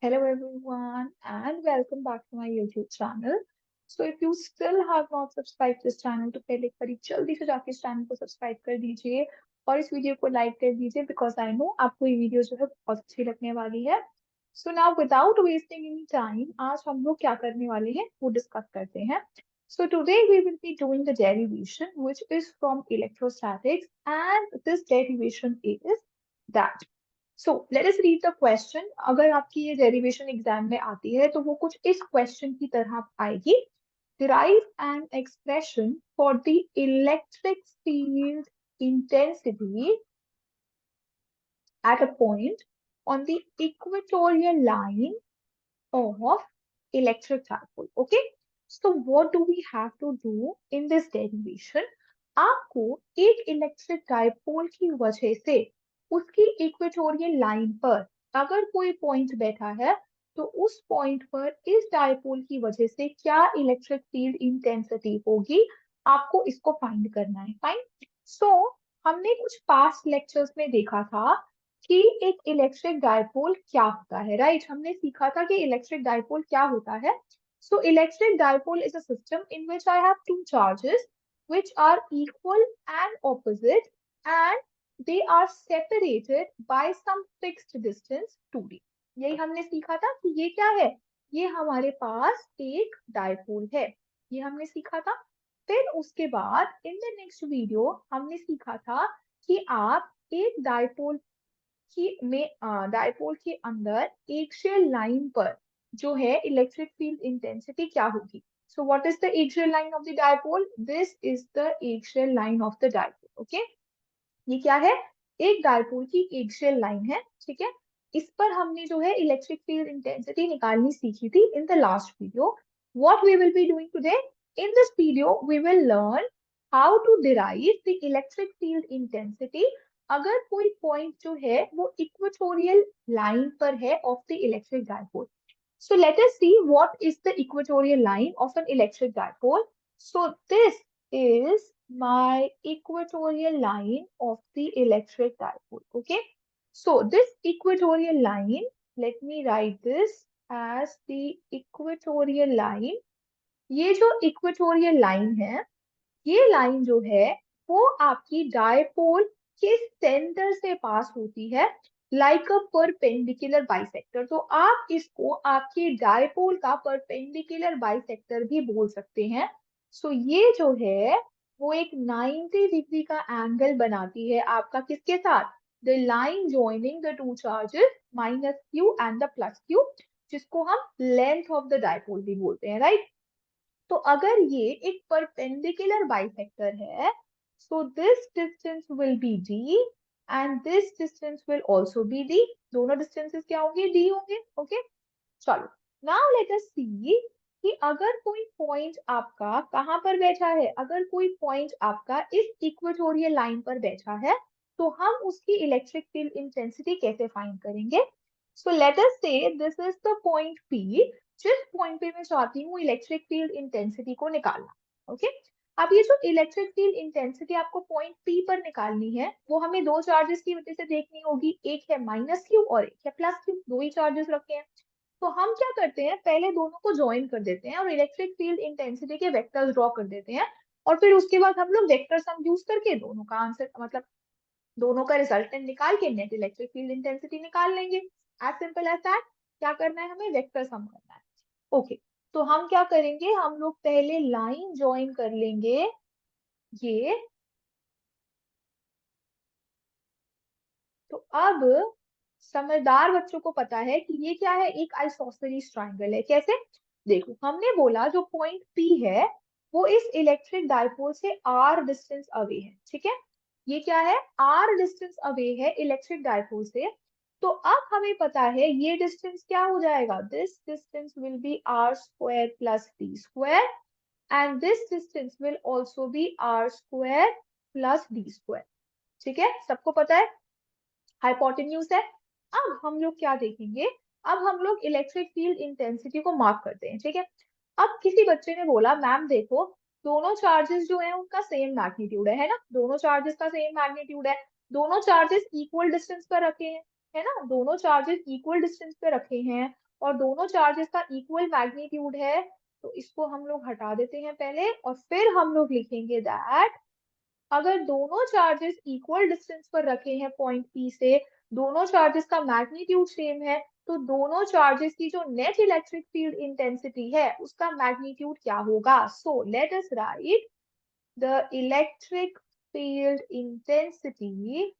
Hello everyone and welcome back to my YouTube channel. So if you still have not subscribed this channel तो पहले एक बारी जल्दी से जाके इस चैनल को सब्सक्राइब कर दीजिए और इस वीडियो को लाइक कर दीजिए बिकॉज आई नो आपको ये वीडियो जो है बहुत अच्छी लगने वाली है. So now without wasting any time आज हम लोग क्या करने वाले हैं वो डिस्कस करते हैं. So today we will be doing the derivation which is from electrostatics and this derivation is that. So let us read the question. अगर आपकी ये डेरिवेशन एग्जाम में आती है तो वो कुछ इस क्वेश्चन की तरह आएगी. Derive an expression for the electric field intensity at a point on the equatorial line of electric dipole. Okay, so what do we have to do in this derivation? आपको एक इलेक्ट्रिक डायपोल की वजह से उसकी equatorial line पर अगर कोई point बैठा है तो उस पॉइंट पर इस डायपोल की वजह से क्या इलेक्ट्रिक फील्ड इंटेंसिटी होगी आपको इसको फाइंड करना है. फाइन. सो हमने कुछ पास्ट लेक्चर्स में देखा था कि एक इलेक्ट्रिक डायपोल क्या होता है. राइट, हमने सीखा था कि इलेक्ट्रिक डायपोल क्या होता है. So electric dipole is a system in which I have two charges which are equal and opposite and they are separated by some fixed distance 2d. यही हमने सीखा था कि ये क्या है, ये हमारे पास एक डायपोल है, ये हमने सीखा था. फिर उसके बाद इन द नेक्स्ट वीडियो हमने सीखा था कि आप एक डायपोल डायपोल के अंदर एक्सियल लाइन पर जो है इलेक्ट्रिक फील्ड इंटेंसिटी क्या होगी. So what is the axial line of the dipole? This is the axial line of the dipole. Okay, ये क्या है, एक डायपोल की एक्सियल लाइन है. ठीक है, इस पर हमने जो है इलेक्ट्रिक फील्ड इंटेंसिटी निकालनी सीखी थी in the last video. What we will be doing today in this video we will learn how to derive the electric field intensity अगर कोई पॉइंट जो है वो इक्वेटोरियल लाइन पर है of the electric dipole. So let us see what is the equatorial line of an electric dipole. So this is my equatorial line of the electric dipole. Okay. So this equatorial line, let me write this as the equatorial line. ये जो equatorial line है, ये line जो है वो आपकी dipole के centre से पास होती है लाइक अ परपेंडिकुलर बाइसेक्टर. तो आप इसको आपके डायपोल का परपेंडिकुलर बाइसेक्टर भी बोल सकते हैं. सो ये जो है वो एक 90 डिग्री का एंगल बनाती है आपका किसके साथ, the line joining the two charges minus Q and the plus Q, जिसको हम लेंथ ऑफ द डायपोल भी बोलते हैं. राइट, तो अगर ये एक परपेंडिकुलर बाइसेक्टर है so this distance will B D and this distance will also B D. दोनों डिस्टेंसेस क्या होंगे, डी होंगे. ओके, चलो नाउ लेट अस सी कि अगर कोई पॉइंट आपका कहां पर बैठा है, अगर कोई पॉइंट आपका इस इक्वेटोरियल लाइन पर बैठा है तो हम उसकी इलेक्ट्रिक फील्ड इंटेंसिटी कैसे फाइंड करेंगे. सो लेट अस से this is the point P, जिस पॉइंट पे मैं चाहती हूँ इलेक्ट्रिक फील्ड इंटेंसिटी को निकालना. ओके, अब ये जो इलेक्ट्रिक फील्ड इंटेंसिटी आपको पॉइंट पी पर निकालनी है वो हमें दो चार्जेस की वजह से देखनी होगी, एक है माइनस क्यू और एक है प्लस क्यू. दो ही चार्जेस रखे हैं तो हम क्या करते हैं, पहले दोनों को ज्वाइन कर देते हैं और इलेक्ट्रिक फील्ड इंटेंसिटी के वेक्टर्स ड्रॉ कर देते हैं और फिर उसके बाद हम लोग वेक्टर सम यूज करके दोनों का आंसर मतलब दोनों का रिजल्टेंट निकाल के नेट इलेक्ट्रिक फील्ड इंटेंसिटी निकाल लेंगे. As simple as that. क्या करना है, हमें वेक्टर सम करना है. ओके, तो हम क्या करेंगे, हम लोग पहले लाइन ज्वाइन कर लेंगे ये. तो अब समझदार बच्चों को पता है कि ये क्या है, एक आइसोसेलेस ट्रायंगल है. कैसे, देखो हमने बोला जो पॉइंट पी है वो इस इलेक्ट्रिक डायपोल से आर डिस्टेंस अवे है. ठीक है, ये क्या है, आर डिस्टेंस अवे है इलेक्ट्रिक डायपोल से. तो अब हमें पता है ये डिस्टेंस क्या हो जाएगा, this distance will be r square plus D square and this distance will also be r square plus D square. ठीक है, सबको पता है, हाइपोटेन्यूज है. अब हम लोग क्या देखेंगे, अब हम लोग इलेक्ट्रिक फील्ड इंटेंसिटी को मार्क करते हैं. ठीक है, अब किसी बच्चे ने बोला मैम देखो दोनों चार्जेस जो है उनका सेम मैग्नीट्यूड है ना, दोनों चार्जेस का सेम मैग्नीट्यूड है, दोनों चार्जेस इक्वल डिस्टेंस पर रखे हैं, है ना, दोनों चार्जेस इक्वल डिस्टेंस पे रखे हैं और दोनों चार्जेस का इक्वल मैग्नीट्यूड है, तो इसको हम लोग हटा देते हैं पहले, और फिर हम लोग लिखेंगे दैट अगर दोनों चार्जेस इक्वल डिस्टेंस पर रखे हैं पॉइंट पी से, दोनों चार्जेस का मैग्नीट्यूड सेम है, तो दोनों चार्जेस की जो नेट इलेक्ट्रिक फील्ड इंटेंसिटी है उसका मैग्नीट्यूड क्या होगा। So let us right the electric field intensity,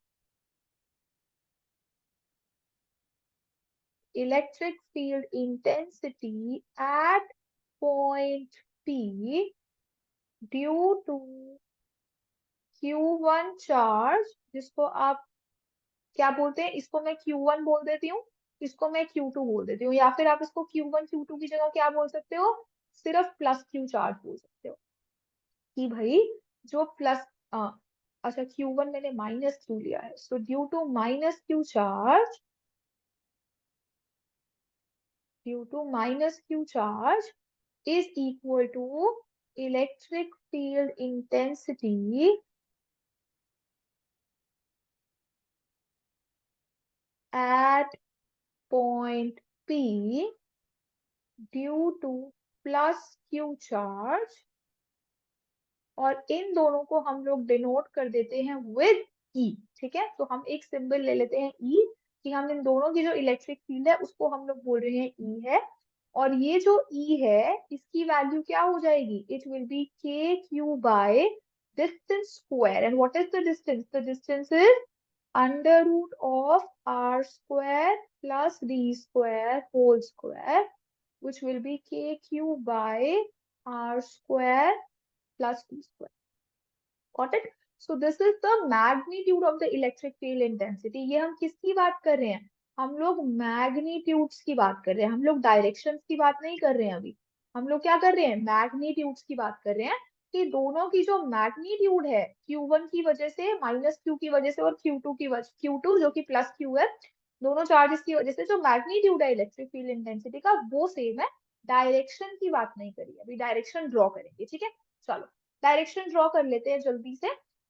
electric field intensity at point P due to Q1 charge, जिसको आप क्या बोलते हैं, इसको मैं Q1 बोल देती हूँ, इसको मैं Q2 बोल देती हूँ, या फिर आप इसको Q1 Q2 की जगह क्या बोल सकते हो, सिर्फ प्लस Q चार्ज बोल सकते हो कि भाई जो प्लस, अच्छा Q1 मैंने माइनस Q लिया है, so due to minus Q charge, due to minus Q charge is equal to electric field intensity at point P due to plus Q charge, और इन दोनों को हम लोग डिनोट कर देते हैं विद E। ठीक है, तो हम एक सिंबल ले लेते हैं E, कि हम इन दोनों की जो इलेक्ट्रिक फील्ड है उसको हम लोग बोल रहे हैं E है, और ये जो E है इसकी वैल्यू क्या हो जाएगी, it will be k q by distance square, and what is the distance is under root of r square plus D square whole square, which will be kq by r square plus d square. Got it? So this is the magnitude of the electric field intensity. ये हम किसकी बात कर रहे हैं, हम लोग magnitudes की बात कर रहे हैं, हम लोग डायरेक्शंस की बात नहीं कर रहे हैं अभी, हम लोग क्या कर रहे हैं, मैग्नीट्यूड्स की बात कर रहे हैं, कि दोनों की जो मैग्नीट्यूड है Q1 की वजह से, माइनस Q की वजह से, और Q2 की वजह, Q2 जो कि प्लस Q है, दोनों चार्जेस की वजह से जो मैग्नीट्यूड है इलेक्ट्रिक फील्ड इंटेंसिटी का वो सेम है। डायरेक्शन की बात नहीं करी, अभी डायरेक्शन ड्रॉ करेंगे। ठीक है, चलो डायरेक्शन ड्रॉ कर लेते हैं जल्दी से।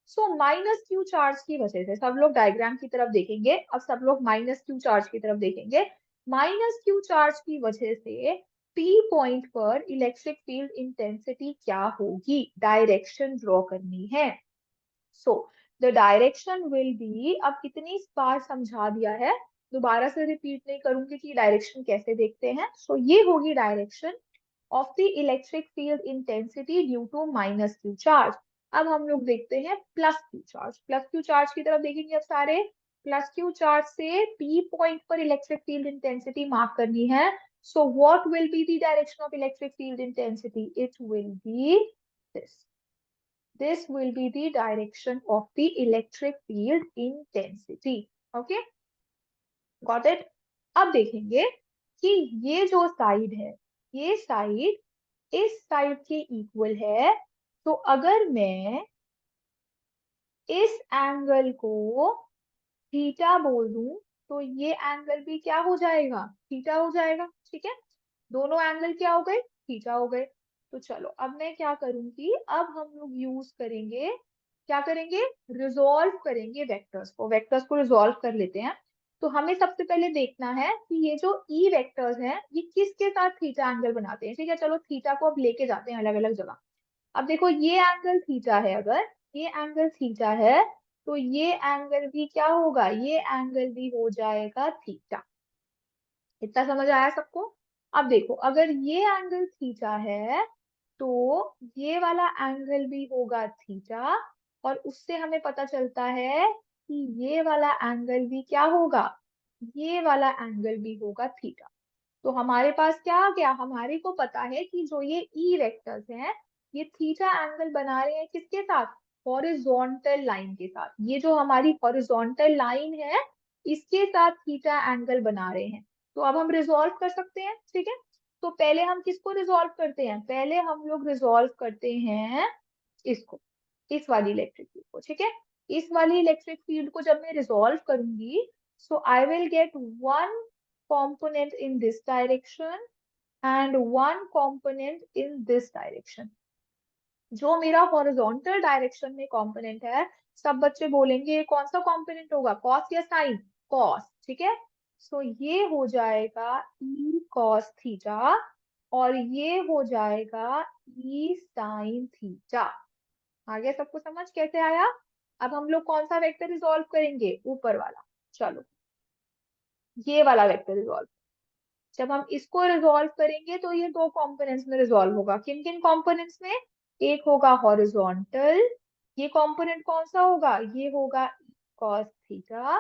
सो माइनस क्यू चार्ज की वजह से, सब लोग डायग्राम की तरफ देखेंगे, अब सब लोग माइनस क्यू चार्ज की तरफ देखेंगे। माइनस क्यू चार्ज की वजह से पी पॉइंट पर इलेक्ट्रिक फील्ड इंटेंसिटी क्या होगी, डायरेक्शन ड्रॉ करनी है। So the direction will be, अब इतनी बार समझा दिया है, दोबारा से रिपीट नहीं करूंगी कि डायरेक्शन कैसे देखते हैं। सो ये होगी direction of the electric field intensity due to minus Q charge. अब हम लोग देखते हैं plus Q charge, plus Q charge की तरफ देखेंगे अब सारे। प्लस क्यू चार्ज से पी पॉइंट पर इलेक्ट्रिक फील्ड इंटेंसिटी मार्क करनी है। So what will be the direction of electric field intensity, it will be this, this will be the direction of the electric field intensity. Okay, got it? अब देखेंगे कि ये जो side है, ये side इस साइड के इक्वल है, तो अगर मैं इस एंगल को थीटा बोल दूं, तो ये एंगल भी क्या हो जाएगा, थीटा हो जाएगा। ठीक है, दोनों एंगल क्या हो गए, थीटा हो गए। तो चलो अब मैं क्या करूंगी, अब हम लोग यूज करेंगे, क्या करेंगे, रिजॉल्व करेंगे वेक्टर्स को, वेक्टर्स को रिजॉल्व कर लेते हैं। तो हमें सबसे पहले देखना है कि ये जो ई वेक्टर्स हैं ये किसके साथ थीटा एंगल बनाते हैं। ठीक है, चलो थीटा को अब लेके जाते हैं अलग अलग जगह। अब देखो ये एंगल थीटा है, अगर ये एंगल थीटा है तो ये एंगल भी क्या होगा, ये एंगल भी हो जाएगा थीटा। इतना समझ आया सबको। अब देखो अगर ये एंगल थीटा है तो ये वाला एंगल भी होगा थीटा, और उससे हमें पता चलता है कि ये वाला एंगल भी क्या होगा, ये वाला एंगल भी होगा थीटा। तो हमारे पास क्या आ गया, हमारे को पता है कि जो ये ई वेक्टर्स हैं ये थीटा एंगल बना रहे हैं किसके साथ, हॉरिजॉन्टल लाइन के साथ। ये जो हमारी हॉरिजॉन्टल लाइन है इसके साथ थीटा एंगल बना रहे हैं। तो अब हम रिजॉल्व कर सकते हैं। ठीक है, तो पहले हम किसको रिजॉल्व करते हैं, पहले हम लोग रिजॉल्व करते हैं इसको, इस वाली इलेक्ट्रिक फील्ड को। ठीक है, इस वाली इलेक्ट्रिक फील्ड को जब मैं रिजॉल्व करूंगी, so I will get one component in this direction and one component in this direction। जो मेरा हॉरिजॉन्टल डायरेक्शन में कंपोनेंट है, सब बच्चे बोलेंगे कौन सा कंपोनेंट होगा, कॉस या साइन, कॉस। ठीक है, सो ये हो जाएगा ई कॉस थीटा और ये हो जाएगा ई साइन थीटा। आ गया सबको समझ कैसे आया? अब हम लोग कौन सा वेक्टर रिजॉल्व करेंगे? ऊपर वाला। चलो ये वाला वेक्टर रिजॉल्व। जब हम इसको रिजॉल्व करेंगे तो ये दो कंपोनेंट्स में रिजॉल्व होगा। किन किन कंपोनेंट्स में? एक होगा हॉरिजॉन्टल, ये कंपोनेंट कौन सा होगा? ये होगा cos थीटा,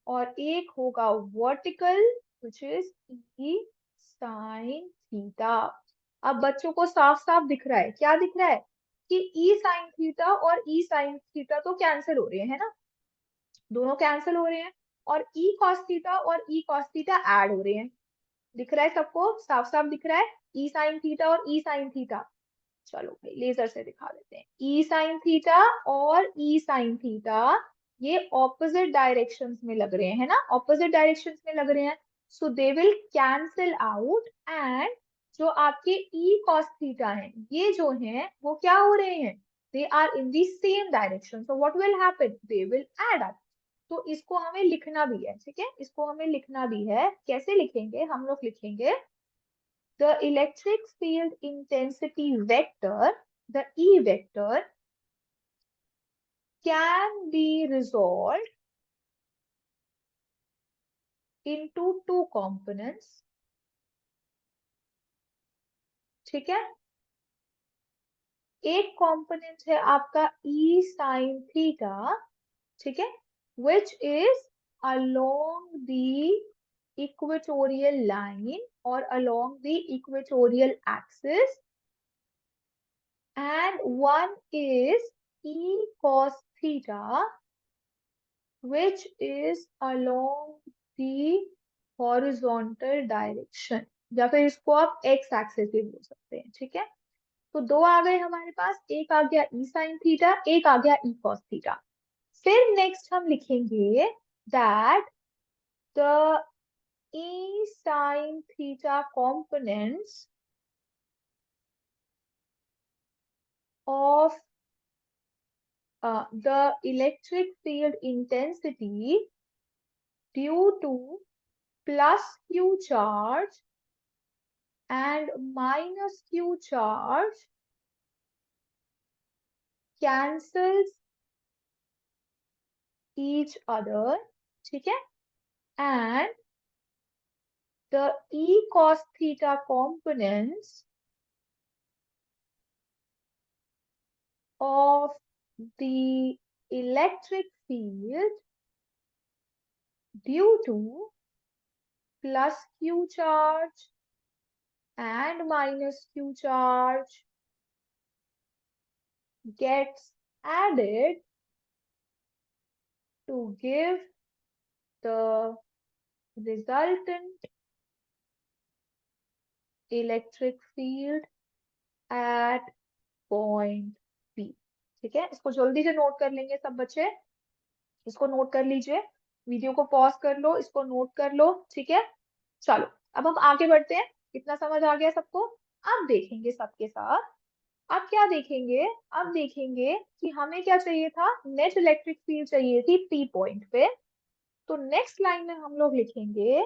और एक होगा vertical which is E sine theta. अब बच्चों को साफ साफ दिख रहा है, क्या दिख रहा है? कि ई साइन थीटा और ई साइन थीटा तो कैंसिल हो रहे हैं, है ना? दोनों कैंसिल हो रहे हैं। और ई कॉस थीटा और ई कॉस थीटा ऐड हो रहे हैं। दिख रहा है सबको? साफ साफ दिख रहा है ई साइन थीटा और ई साइन थीटा। चलो भाई लेजर से दिखा देते हैं। ई साइन थीटा और ई साइन थीटा ये ऑपोजिट डायरेक्शंस में लग रहे हैं, है ना? ऑपोजिट डायरेक्शंस में लग रहे हैं। So they will cancel out, and जो आपके ई कॉस थीटा है ये जो है वो क्या हो रहे हैं? They are in the same direction, so what will happen? They will add up. तो इसको हमें लिखना भी है, ठीक है? इसको हमें लिखना भी है। कैसे लिखेंगे? हम लोग लिखेंगे the electric field intensity vector, the E vector, can be resolved into two components. ठीक है? एक कंपोनेंट है आपका E sin theta, ठीक है, which is along the equatorial line or along the equatorial axis, and one is E cos theta which is along the horizontal direction, या फिर इसको आप x एक्सिस भी बोल सकते हैं, ठीक है? तो दो आ गए हमारे पास, एक आ गया e sin थीटा, एक आ गया e cos थीटा। फिर नेक्स्ट हम लिखेंगे that the e sin theta components of the electric field intensity due to plus q charge and minus q charge cancels each other, ठीक है? And the e cos theta components of the electric field due to plus q charge and minus q charge gets added to give the resultant electric field at point P। ठीक है? इसको जल्दी से note कर लेंगे सब बच्चे। इसको नोट कर लीजिए, वीडियो को पॉज कर लो, इसको नोट कर लो, ठीक है? चलो अब हम आगे बढ़ते हैं। कितना समझ आ गया सबको? अब देखेंगे सबके साथ। अब क्या देखेंगे? अब देखेंगे कि हमें क्या चाहिए था? नेट इलेक्ट्रिक फील्ड चाहिए थी पी पॉइंट पे। तो नेक्स्ट लाइन में हम लोग लिखेंगे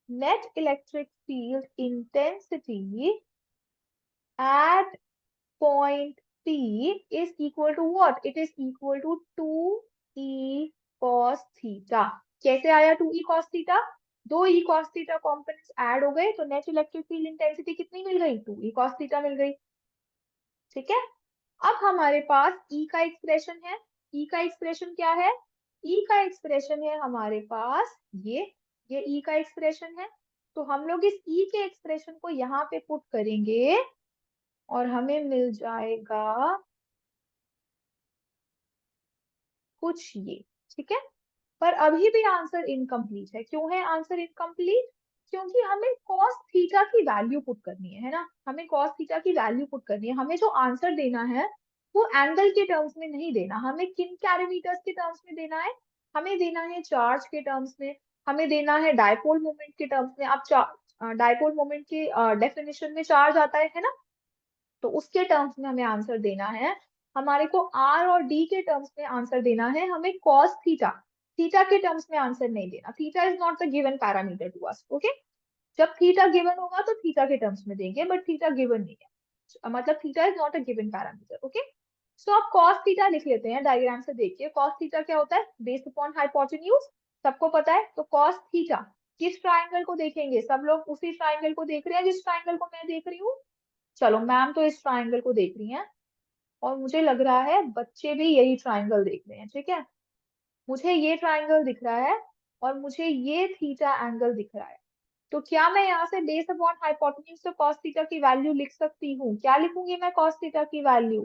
net electric field intensity eight point P is equal to what? It is equal to 2e cos theta। कैसे आया 2e cos theta? दो e cos theta components add हो गए तो नेट इलेक्ट्रिक फील्ड इंटेंसिटी कितनी मिल गई? 2e cos theta मिल गई, ठीक है? अब हमारे पास E का एक्सप्रेशन है। E का एक्सप्रेशन क्या है? E का एक्सप्रेशन है हमारे पास ये E का एक्सप्रेशन है। तो हम लोग इस E के एक्सप्रेशन को यहाँ पे पुट करेंगे और हमें मिल जाएगा कुछ ये, ठीक है? पर अभी भी आंसर इनकम्प्लीट है। क्यों है आंसर इनकम्प्लीट? क्योंकि हमें cos थीटा की वैल्यू पुट करनी है ना? हमें cos थीटा की वैल्यू पुट करनी है। हमें जो आंसर देना है वो एंगल के टर्म्स में नहीं देना, हमें किन पैरामीटर्स के टर्म्स में देना है? हमें देना है चार्ज के टर्म्स में, हमें देना है डायपोल मोमेंट के टर्म्स में। आप डायपोल मोमेंट के डेफिनेशन में चार्ज आता है ना? तो उसके टर्म्स में हमें आंसर देना है। हमारे को आर और डी के टर्म्स में आंसर देना है हमें कॉस थीटा। थीटा के टर्म्स में आंसर नहीं देना, theta is not the given parameter to us, okay. जब थीटा गिवन होगा तो थीटा के टर्म्स में देंगे, बट थीटा गिवन नहीं है, मतलब theta is not a given parameter, okay. So अब cos थीटा लिख लेते हैं डायग्राम से देखिए। cos थीटा क्या होता है, बेस्ड अपॉन हाइपोटेन्यूज, सबको पता है। तो cos थीटा किस ट्राइंगल को देखेंगे, सब लोग उसी ट्राइंगल को देख रहे हैं जिस ट्राइंगल को मैं देख रही हूँ। चलो मैम तो इस ट्राइंगल को देख रही हैं, और मुझे लग रहा है बच्चे भी यही ट्राइंगल देख रहे हैं, ठीक है। मुझे ये ट्राइंगल दिख रहा है और मुझे ये थीटा एंगल दिख रहा है। तो क्या मैं यहाँ से बेस अपॉन हाइपोटेन्यूज से cos थीटा की वैल्यू लिख सकती हूँ? क्या लिखूंगी मैं cos थीटा की वैल्यू?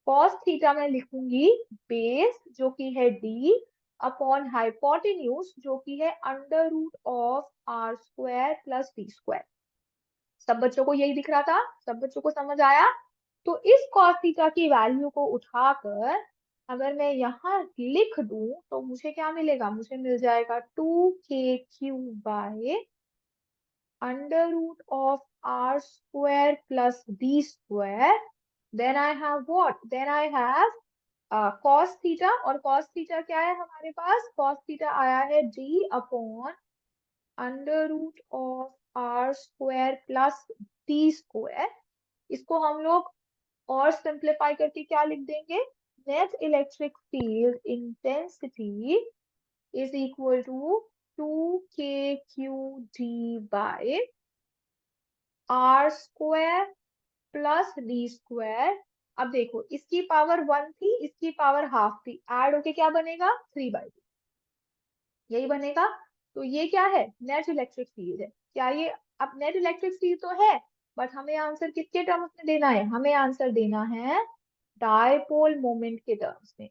cos थीटा में लिखूंगी बेस जो कि है d अपॉन हाइपोटेन्यूज जो कि है under root of r square plus D square. सब बच्चों को यही दिख रहा था, सब बच्चों को समझ आया? तो इस cos थीटा की वैल्यू को उठाकर अगर मैं यहाँ लिख दूं तो मुझे क्या मिलेगा, मुझे मिल जाएगा 2kq by under root of r square plus D square. Then I have what, then I have cos theta, और cos थीटा क्या है हमारे पास, cos थीटा आया है d upon under root of r square plus D square. इसको हम लोग और सिंप्लीफाई करके क्या लिख देंगे, net electric field intensity is equal to 2kq d by are square plus D square. अब देखो इसकी पावर 1 थी, इसकी पावर हाफ थी, ऐड होके क्या बनेगा 3/2, यही बनेगा। तो ये क्या है, नेट इलेक्ट्रिक फील्ड है। क्या ये, अब नेट इलेक्ट्रिक फील्ड तो है, बट हमें आंसर किसके टर्म्स में देना है, हमें आंसर देना है डायपोल मोमेंट के टर्म्स में।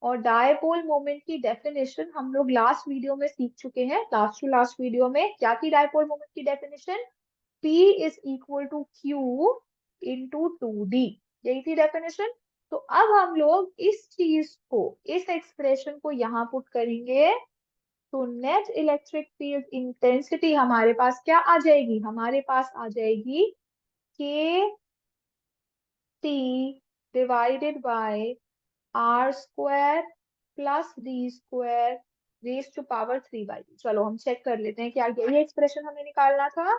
और डायपोल मोमेंट की डेफिनेशन हम लोग लास्ट वीडियो में सीख चुके हैं, लास्ट टू लास्ट वीडियो में क्या थी डायपोल मोमेंट की definition, P is equal to Q into 2D, यही थी डेफिनेशन। तो अब हम लोग इस चीज को, इस एक्सप्रेशन को यहाँ पुट करेंगे, तो नेट इलेक्ट्रिक फील्ड इंटेंसिटी हमारे पास क्या आ जाएगी, हमारे पास आ जाएगी k t divided by are square plus D square raise to power 3/2। चलो हम चेक कर लेते हैं क्या यही एक्सप्रेशन हमें निकालना था।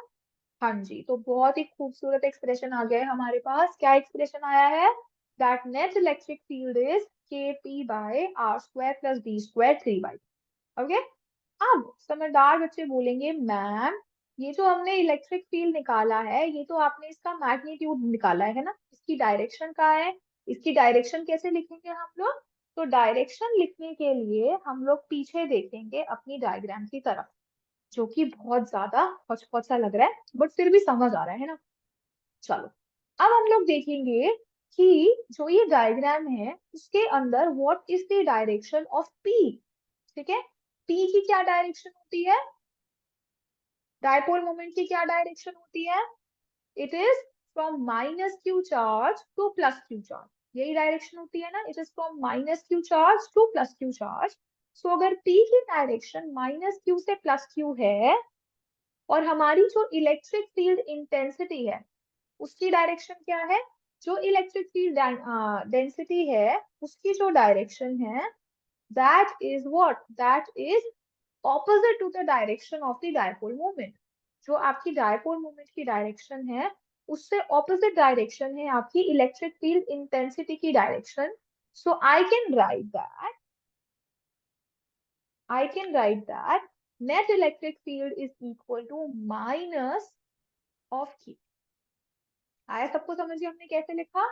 हाँ जी, तो बहुत ही खूबसूरत एक्सप्रेशन आ गया है हमारे पास। क्या एक्सप्रेशन आया है, that net electric field is K P by are square plus D square 3/2, okay. अब समझदार बच्चे बोलेंगे मैम ये जो हमने इलेक्ट्रिक फील्ड निकाला है, ये तो आपने इसका मैग्नीट्यूड निकाला है ना, इसकी डायरेक्शन क्या है, इसकी डायरेक्शन कैसे लिखेंगे हम लोग? तो डायरेक्शन लिखने के लिए हम लोग पीछे देखेंगे अपनी डायग्राम की तरफ, जो कि बहुत ज्यादा हौच सा लग रहा है बट फिर भी समझ आ रहा है ना। चलो अब हम लोग देखेंगे कि जो ये डायग्राम है उसके अंदर what is the direction of P, ठीक है। पी की क्या डायरेक्शन होती है, डायपोल मोमेंट की क्या डायरेक्शन होती है, it is from minus Q charge to plus Q charge, यही डायरेक्शन होती है ना, it is from minus Q charge to plus Q charge. So अगर पी की डायरेक्शन माइनस क्यू से प्लस क्यू है और हमारी जो इलेक्ट्रिक फील्ड इंटेंसिटी है उसकी डायरेक्शन क्या है, जो इलेक्ट्रिक फील्ड डेंसिटी है उसकी जो डायरेक्शन है that is what, that is opposite to the direction of the dipole moment. जो आपकी डायपोल मोमेंट की डायरेक्शन है उससे ऑपोजिट डायरेक्शन है आपकी इलेक्ट्रिक फील्ड इंटेंसिटी की direction. So I can write that net electric field is equal to minus of Q। आया सबको समझ में हमने कैसे लिखा,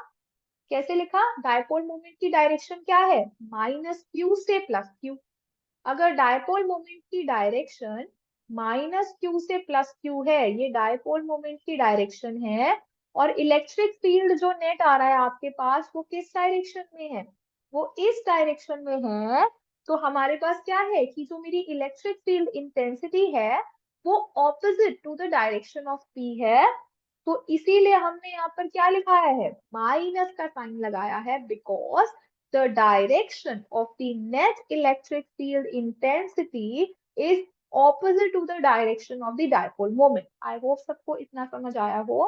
कैसे लिखा, डायपोल मोमेंट की डायरेक्शन क्या है, माइनस क्यू से प्लस क्यू। अगर डायपोल मोमेंट की डायरेक्शन माइनस क्यू से प्लस क्यू है, ये डायपोल मोमेंट की डायरेक्शन है, और इलेक्ट्रिक फील्ड जो नेट आ रहा है आपके पास वो किस डायरेक्शन में है, वो इस डायरेक्शन में है। तो हमारे पास क्या है कि जो मेरी इलेक्ट्रिक फील्ड इंटेंसिटी है वो opposite to the direction of P है। तो इसीलिए हमने यहाँ पर क्या लिखाया है, माइनस का साइन लगाया है, because the direction of the net electric field intensity is opposite to the direction of the dipole moment। I hope सबको इतना समझ आया हो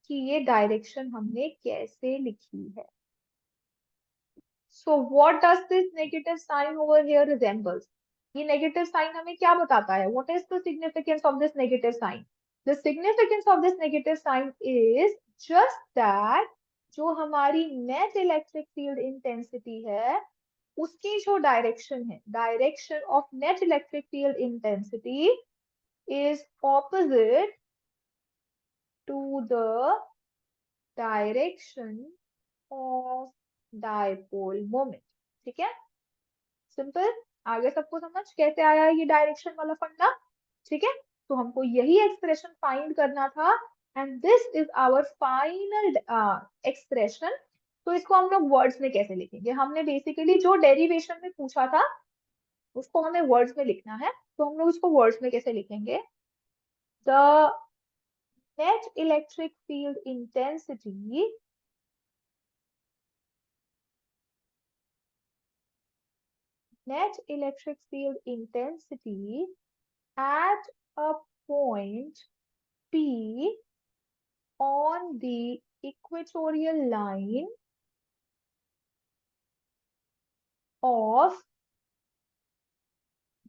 कि ये डायरेक्शन हमने कैसे लिखी है। So what does this negative sign over here resembles? ये नेगेटिव साइन हमें क्या बताता है? What is the significance of this negative sign? The significance of this negative sign is just that जो हमारी नेट इलेक्ट्रिक फील्ड इंटेंसिटी है उसकी जो डायरेक्शन है, direction of net electric field intensity is opposite to the direction of dipole moment. ठीक है, simple. आगे सबको समझ कैसे आया ये डायरेक्शन वाला फंडा? ठीक है, तो हमको यही एक्सप्रेशन फाइंड करना था and this is our final expression. तो इसको हम लोग वर्ड्स में कैसे लिखेंगे? हमने बेसिकली जो डेरिवेशन में पूछा था उसको हमें वर्ड्स में लिखना है, तो हम लोग इसको वर्ड्स में कैसे लिखेंगे? The net electric field intensity at a point P on the equatorial line of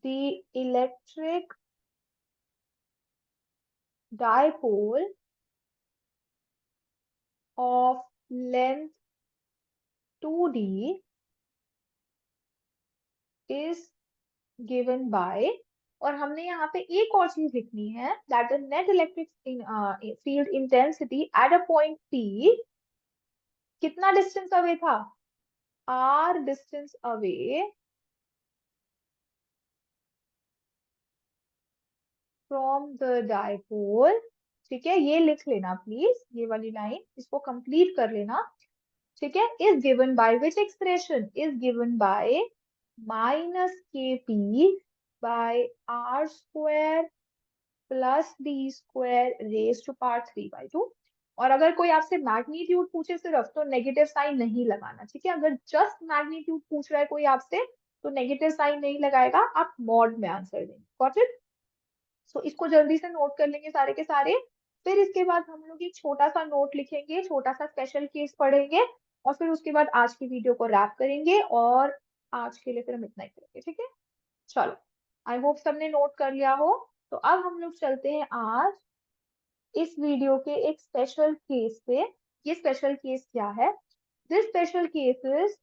the electric dipole of length 2d is given by, और हमने यहाँ पे एक और चीज लिखनी है, that the net electric field intensity at a point P कितना डिस्टेंस अवे था? R distance away from the dipole. ठीक है, ये लिख लेना प्लीज, ये वाली लाइन इसको कंप्लीट कर लेना। ठीक है, is given by which expression? Is given by minus K P by are square plus D square raise to power 3/2। और अगर कोई आपसे मैग्नीट्यूड पूछे सिर्फ, तो नेगेटिव साइन नहीं लगाना। ठीक है, अगर जस्ट मैग्नीट्यूड पूछ रहा है कोई आपसे तो नेगेटिव साइन नहीं लगाएगा, आप मॉड में आंसर देंगे। Got it? सो इसको जल्दी से नोट कर लेंगे सारे के सारे। फिर इसके बाद हम लोग एक छोटा सा नोट लिखेंगे, छोटा सा स्पेशल केस पढ़ेंगे, और फिर उसके बाद आज की वीडियो को रैप करेंगे, और आज के लिए फिर हम इतना ही करेंगे। ठीक है, चलो, आई होप सबने नोट कर लिया हो। तो अब हम लोग चलते हैं आज इस वीडियो के एक स्पेशल केस पे। ये स्पेशल केस क्या है? This special case is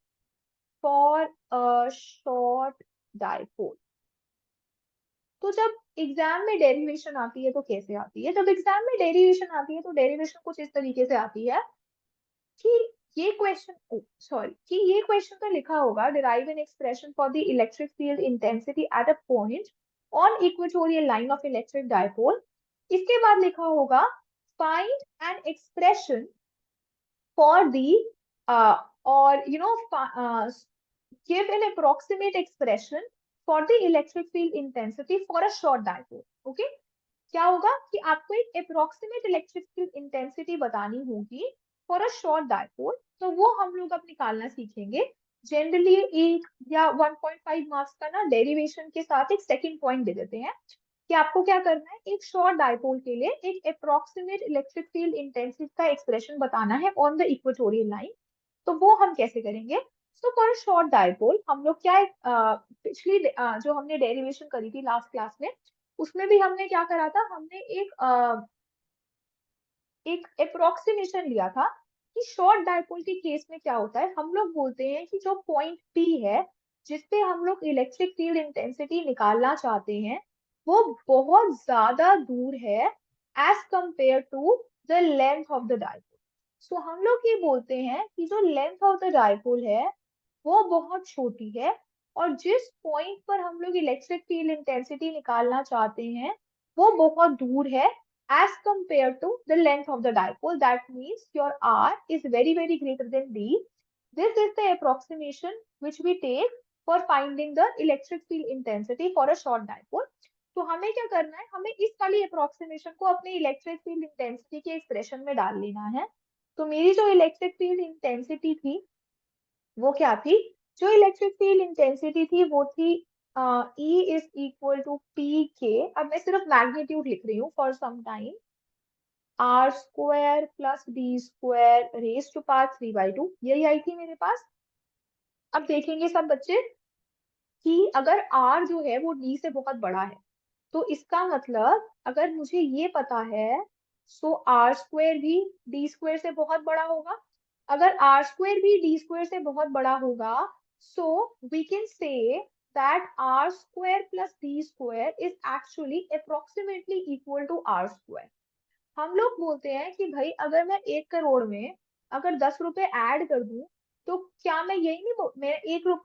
for a short dipole. तो जब एग्जाम में डेरिवेशन आती है तो कैसे आती है? जब एग्जाम में डेरिवेशन आती है तो डेरिवेशन कुछ इस तरीके से आती है कि ये क्वेश्चन, सॉरी, कि ये क्वेश्चन तो लिखा होगा derive an expression for the electric field intensity at a point on equatorial line of electric dipole. इसके बाद लिखा होगा find an expression for the और you know give an approximate expression for the electric field intensity for a short dipole. Okay, क्या होगा कि आपको एक अप्रोक्सीमेट इलेक्ट्रिक फील्ड इंटेंसिटी बतानी होगी फॉर अ शॉर्ट डायपोल। तो वो हम लोग अब निकालना सीखेंगे। जनरली एक या 1.5 मार्क्स का ना डेरिवेशन के साथ एक सेकंड पॉइंट दे देते हैं कि आपको क्या करना है, एक शॉर्ट डायपोल के लिए एक अप्रोक्सीमेट इलेक्ट्रिक फील्ड इंटेंसिटी का एक्सप्रेशन बताना है ऑन द इक्वेटोरियल लाइन। तो वो हम कैसे करेंगे? सो फॉर शॉर्ट डायपोल हम लोग क्या पिछली जो हमने डेरिवेशन करी थी लास्ट क्लास में, उसमें भी हमने क्या करा था, हमने एक अप्रोक्सीमेशन लिया था कि शॉर्ट डायपोल के केस में क्या होता है। हम लोग बोलते हैं कि जो पॉइंट पी है जिसपे हम लोग इलेक्ट्रिक फील्ड इंटेंसिटी निकालना चाहते हैं वो बहुत ज्यादा दूर है as compare to the length of the dipole. So हम लोग ये बोलते हैं कि जो लेंथ ऑफ द डायपोल है वो बहुत छोटी है, और जिस पॉइंट पर हम लोग इलेक्ट्रिक फील्ड इंटेंसिटी निकालना चाहते हैं वो बहुत दूर है as compared to the length of the dipole. That means your r is very greater than d. This is the approximation which we take for finding the electric field intensity for a short dipole. तो हमें क्या करना है, हमें इस वाली approximation को अपने इलेक्ट्रिक फील्ड इंटेंसिटी के एक्सप्रेशन में डाल लेना है। तो मेरी जो इलेक्ट्रिक फील्ड इंटेंसिटी थी वो क्या थी? जो इलेक्ट्रिक फील्ड इंटेंसिटी थी वो थी E is equal to P k. अब मैं सिर्फ मैग्नीट्यूड लिख रही हूँ for some time, r square plus D square raise to power 3/2, यही आई थी मेरे पास। अब देखेंगे सब बच्चे कि अगर R जो है वो D से बहुत बड़ा है, तो इसका मतलब अगर मुझे ये पता है, सो आर स्क्वायर भी डी स्क्वायर से बहुत बड़ा होगा। अगर आर स्क्वायर भी डी स्क्वायर से बहुत बड़ा होगा, so we can say that r square plus D square is actually approximately equal to are square. हम लोग बोलते हैं कि भाई अगर मैं 1 करोड़ में अगर 10 रुपए ऐड कर दूं, तो क्या मैं यही नहीं मैं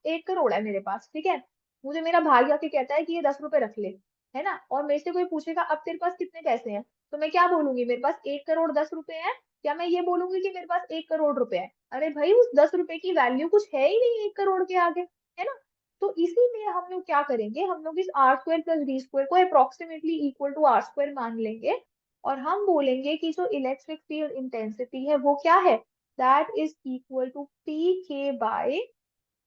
1 करोड़ है मेरे पास, ठीक है, मुझे मेरा भाई आके कहता है कि ये 10 रुपए रख ले, है ना, और मेरे से कोई पूछेगा अब तेरे पास कितने पैसे हैं, तो मैं क्या बोलूंगी, मेरे पास 1 करोड़ 10 रुपए है, या मैं ये बोलूंगी कि मेरे पास 1 करोड़ रुपए है? अरे भाई उस 10 रुपए की वैल्यू कुछ है ही नहीं 1 करोड़ के आगे, है ना। तो इसीलिए हम लोग क्या करेंगे, हम लोग इस R square plus D square को approximately equal to are square मान लेंगे, और हम बोलेंगे कि जो इलेक्ट्रिक फील्ड इंटेंसिटी है वो क्या है, that is equal to P K by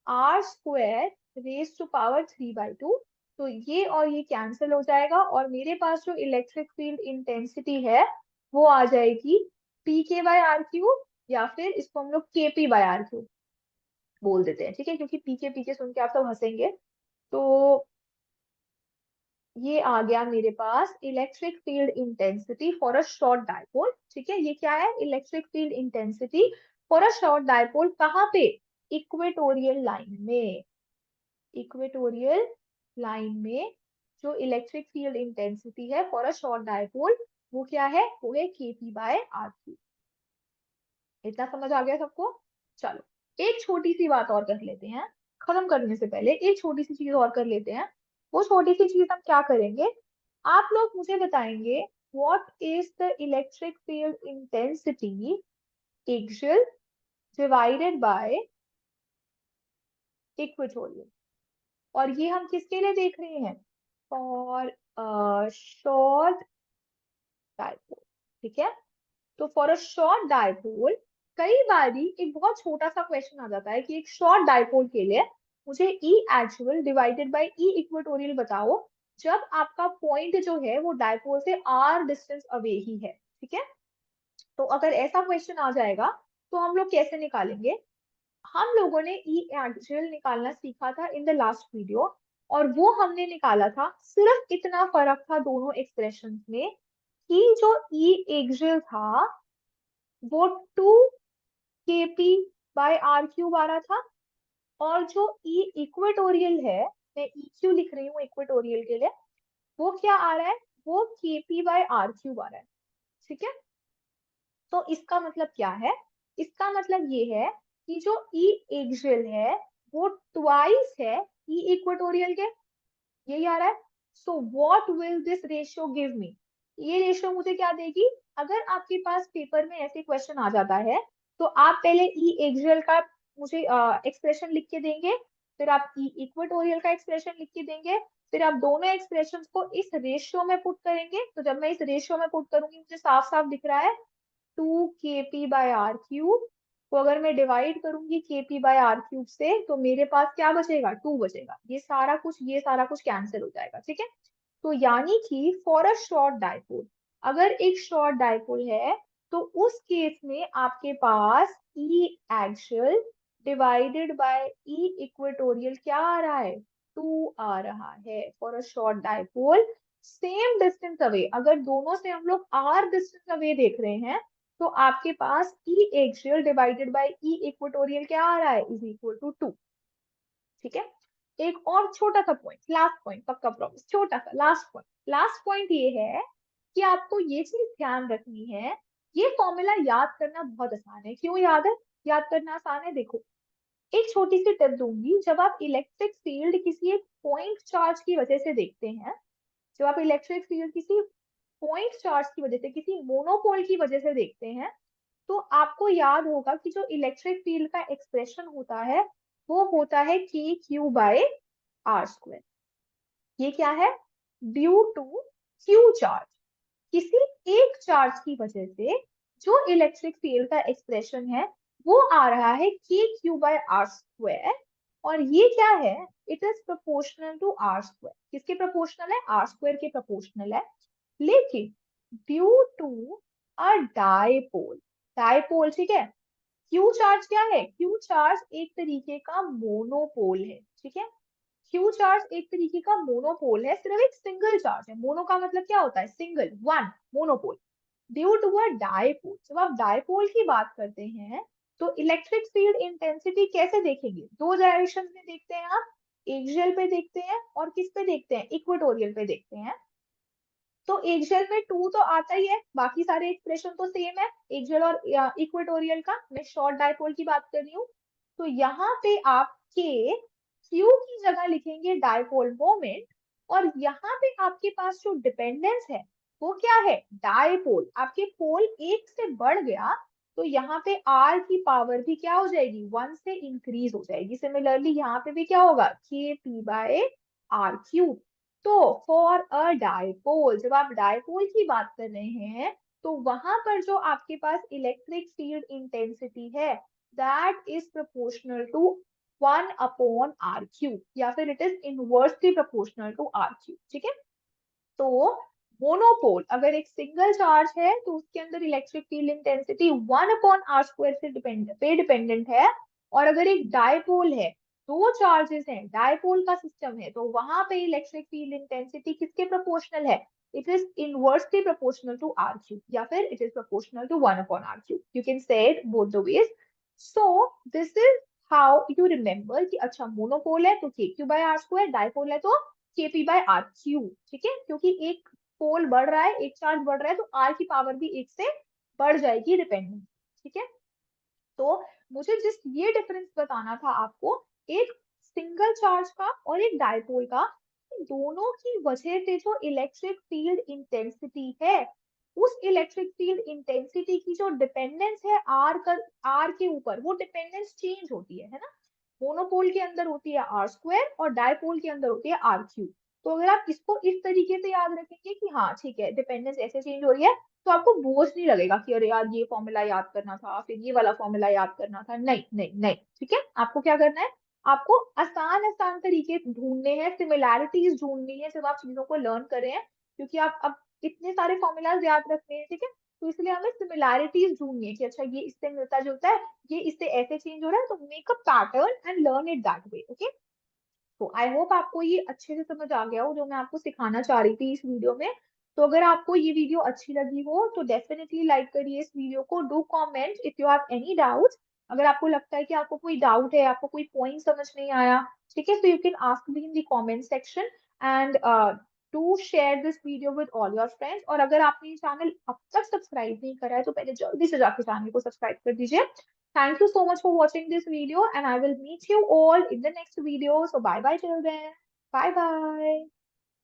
are square raise to power 3/2। तो ये और ये कैंसिल हो जाएगा, और मेरे पास जो इलेक्ट्रिक फील्ड इंटेंसिटी है वो आ जाएगी P K by are cube, या फिर इसको हम लोग के पी बाय आर क्यूब बोल देते हैं, ठीक है, क्योंकि पी के सुन के आप सब हंसेंगे। तो ये आ गया मेरे पास electric field intensity for a short dipole, ठीक है, ये क्या है, electric field intensity for a short dipole, कहाँ पे, इक्वेटोरियल लाइन में, इक्वेटोरियल लाइन में जो इलेक्ट्रिक फील्ड इंटेंसिटी है फॉर अ शॉर्ट डायपोल वो क्या है, वो है केपी बाय आर क्यू। इतना समझ आ गया सबको? चलो एक छोटी सी बात और कर लेते हैं, खत्म करने से पहले एक छोटी सी चीज और कर लेते हैं। वो छोटी सी चीज हम क्या करेंगे, आप लोग मुझे बताएंगे what is the electric field intensity axial divided bye equatorial, और ये हम किसके लिए देख रहे हैं, फॉर शॉर्ट डायपोल, ठीक है। तो फॉर अ शॉर्ट डायपोल कई बारी एक बहुत छोटा सा क्वेश्चन आ जाता है कि एक शॉर्ट डायपोल के लिए मुझे E actual divided by E equatorial बताओ, जब आपका पॉइंट जो है वो डायपोल से आर डिस्टेंस अवे ही है, ठीक है। तो अगर ऐसा क्वेश्चन आ जाएगा तो हम लोग कैसे निकालेंगे, हम लोगों ने ई एक्चुअल निकालना सीखा था इन द लास्ट वीडियो, और वो हमने निकाला था, सिर्फ इतना फर्क था दोनों एक्सप्रेशन में कि जो ई एक्सियल था वो 2 kp बाय आर क्यूब आ रहा था, और जो ई इक्वेटोरियल है, मैं ई क्यू लिख रही हूँ इक्वेटोरियल के लिए, वो क्या आ रहा है, वो kp बाय आर क्यूब आ रहा है, ठीक है। तो इसका मतलब क्या है, इसका मतलब ये है कि जो ई एक्सियल है वो ट्वाइस है ई इक्वेटोरियल के, यही आ रहा है। So what will this ratio give me, ये रेशियो मुझे क्या देगी, अगर आपके पास पेपर में ऐसे क्वेश्चन आ जाता है तो आप पहले ई एक्सियल का मुझे एक्सप्रेशन लिख के देंगे, फिर आप ई इक्वेटोरियल का एक्सप्रेशन लिख के देंगे, फिर आप दोनों एक्सप्रेशंस को इस रेशियो में पुट करेंगे, तो जब मैं इस रेशियो में पुट करूंगी मुझे साफ साफ दिख रहा है 2 kp बाय आर क्यूब, तो अगर मैं डिवाइड करूंगी kp बाय आर क्यूब से तो मेरे पास क्या बचेगा, 2 बचेगा, ये सारा कुछ कैंसिल हो जाएगा, ठीक है। तो यानी कि फॉर अ शॉर्ट डायपोल, अगर एक शॉर्ट डायपोल है तो उस केस में आपके पास E axial divided by E equatorial क्या आ रहा है, 2 आ रहा है for a short dipole, same distance away, अगर दोनों से हम लोग आर डिस्टेंस अवे देख रहे हैं तो आपके पास E axial divided by E equatorial क्या आ रहा है, इज इक्वल टू 2, ठीक है। एक और छोटा सा पॉइंट, लास्ट पॉइंट, पक्का प्रॉमिस, छोटा सा लास्ट पॉइंट ये है कि आपको ये चीज ध्यान रखनी है, ये फॉर्मूला याद करना बहुत आसान है, क्यों याद है, याद करना आसान है, देखो एक छोटी सी टिप दूंगी, जब आप इलेक्ट्रिक फील्ड किसी एक पॉइंट चार्ज की वजह से देखते हैं, जब आप इलेक्ट्रिक फील्ड किसी पॉइंट चार्ज की वजह से, किसी मोनोपोल की वजह से देखते हैं, तो आपको याद होगा कि जो इलेक्ट्रिक फील्ड का एक्सप्रेशन होता है वो होता है के क्यू बाय आर स्क्वायर। ये क्या है, ड्यू टू क्यू चार्ज, किसी एक चार्ज की वजह से जो इलेक्ट्रिक फील्ड का एक्सप्रेशन है वो आ रहा है के क्यू बाय आर स्क्वायर, और ये क्या है, it is proportional to are square, किसके प्रोपोर्शनल है, आर स्क्वायर के प्रोपोर्शनल है, लेकिन due to a dipole, dipole ठीक है, क्यू चार्ज क्या है, क्यू चार्ज एक तरीके का मोनोपोल है, ठीक है, क्यू चार्ज एक तरीके का मोनोपोल है, सिर्फ एक सिंगल चार्ज है। मोनो का मतलब क्या होता है? Single, one, monopole. Due to a dipole, जब आप डायपोल की बात करते हैं तो इलेक्ट्रिक फील्ड इंटेंसिटी कैसे देखेंगे? दो डायरेक्शन में देखते हैं आप, एक्सियल पे देखते हैं और किस पे देखते हैं? इक्वेटोरियल पे देखते हैं। तो एक्सियल में टू तो आता ही है, बाकी सारे एक्सप्रेशन तो सेम है एक्सियल और इक्वेटोरियल का। मैं शॉर्ट डायपोल की बात कर रही हूँ। तो यहाँ पे आप के क्यू की जगह लिखेंगे डायपोल मोमेंट, और यहाँ पे आपके पास जो डिपेंडेंस है वो क्या है? डायपोल। आपके पोल एक से बढ़ गया तो यहाँ पे आर की पावर भी क्या हो जाएगी? वन से इंक्रीज हो जाएगी। सिमिलरली यहाँ पे भी क्या होगा? के पी बाय आर क्यूब। तो फॉर अ डायपोल, जब आप डायपोल की बात कर रहे हैं तो वहां पर जो आपके पास इलेक्ट्रिक फील्ड इंटेंसिटी है that is proportional to 1/r³ या फिर it is inversely proportional to r³। ठीक है। तो मोनोपोल अगर एक सिंगल चार्ज है तो उसके अंदर इलेक्ट्रिक फील्ड इंटेंसिटी 1/r² से डिपेंडेंट है। और अगर एक डायपोल है, दो चार्जेस हैं, डायपोल का सिस्टम है, तो वहां पे इलेक्ट्रिक फील्ड इंटेंसिटी किसके प्रोपोर्शनल है? It is inversely proportional to r³ या फिर it is proportional to 1/r³। You can say it both the ways. So this is how you remember कि अच्छा मोनोपोल है तो k³ r², डायपोल है तो kp/r³। ठीक है, क्योंकि एक पोल बढ़ रहा है, एक चार्ज बढ़ रहा है तो आर की पावर भी एक से बढ़ जाएगी डिपेंडेंट। ठीक है। तो मुझे जिस ये डिफरेंस बताना था आपको, एक सिंगल चार्ज का और एक डायपोल का, दोनों की वजह से जो इलेक्ट्रिक फील्ड इंटेंसिटी है, उस इलेक्ट्रिक फील्ड इंटेंसिटी की जो डिपेंडेंस है आर के ऊपर, वो डिपेंडेंस चेंज होती है ना। मोनोपोल के अंदर होती है r² और डायपोल के अंदर होती है r³। तो अगर आप इसको इस तरीके से याद रखेंगे कि हाँ ठीक है डिपेंडेंस ऐसे चेंज हो रही है, तो आपको बोझ नहीं लगेगा कि अरे यार ये फॉर्मूला याद करना था, फिर ये वाला फॉर्मूला याद करना था। नहीं नहीं नहीं, ठीक है। आपको क्या करना है? आपको आसान आसान तरीके ढूंढने हैं, सिमिलैरिटीज ढूंढनी है जब आप चीजों को लर्न कर रहे हैं, क्योंकि आप अब इतने सारे फॉर्मूलाज याद रखने हैं। ठीक है। तो इसलिए हमें सिमिलैरिटीज ढूंढनी है कि अच्छा ये इससे मिलता जुलता है, ये इससे ऐसे चेंज हो रहा है, तो make a pattern and learn it that way. Okay. तो आई होप आपको ये अच्छे से समझ आ गया हो जो मैं आपको सिखाना चाह रही थी इस वीडियो में। तो अगर आपको ये वीडियो अच्छी लगी हो तो डेफिनेटली लाइक करिए इस वीडियो को। Do comment if you have any doubts. अगर आपको लगता है कि आपको कोई डाउट है, आपको कोई पॉइंट समझ नहीं आया, ठीक है, तो you can ask me in the comment section. And do share this video with all your friends. और अगर आपने चैनल अब तक सब्सक्राइब नहीं करा है तो पहले जल्दी से जाके चैनल को सब्सक्राइब कर दीजिए। Thank you so much for watching this video, and I will meet you all in the next video. So bye bye till then. Bye bye.